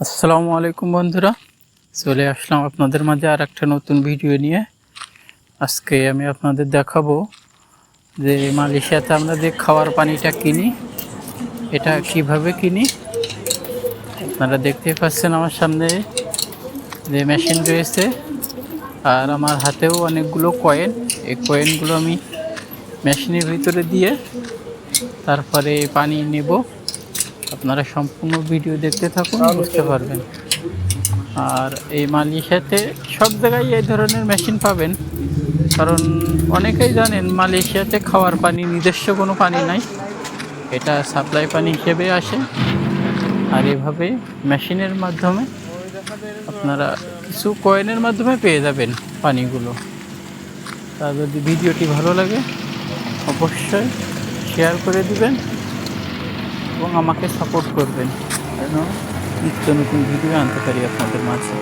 আসসালামু আলাইকুম বন্ধুরা, চলে আসলাম আপনাদের মাঝে আর একটা নতুন ভিডিও নিয়ে। আজকে আমি আপনাদের দেখাবো যে মালয়েশিয়াতে আমরা যে খাওয়ার পানিটা কিনি এটা কিভাবে কিনি। আপনারা দেখতেই পাচ্ছেন আমার সামনে যে মেশিন রয়েছে আর আমার হাতেও অনেকগুলো কয়েন। এই কয়েনগুলো আমি মেশিনের ভিতরে দিয়ে তারপরে পানি নেব। আপনারা সম্পূর্ণ ভিডিও দেখতে থাকুন, বুঝতে পারবেন। আর এই মালয়েশিয়াতে সব জায়গায় এই ধরনের মেশিন পাবেন, কারণ অনেকেই জানেন মালয়েশিয়াতে খাওয়ার পানি নিজস্ব কোনো পানি নাই, এটা সাপ্লাই পানি হিসেবে আসে। আর এভাবে মেশিনের মাধ্যমে আপনারা কিছু কয়েনের মাধ্যমে পেয়ে যাবেন পানিগুলো। তা যদি ভিডিওটি ভালো লাগে অবশ্যই শেয়ার করে দিবেন এবং আমাকে সাপোর্ট করবেন, যেন নিত্য নতুন ভিডিও আনতে পারি আপনাদের মাঝে।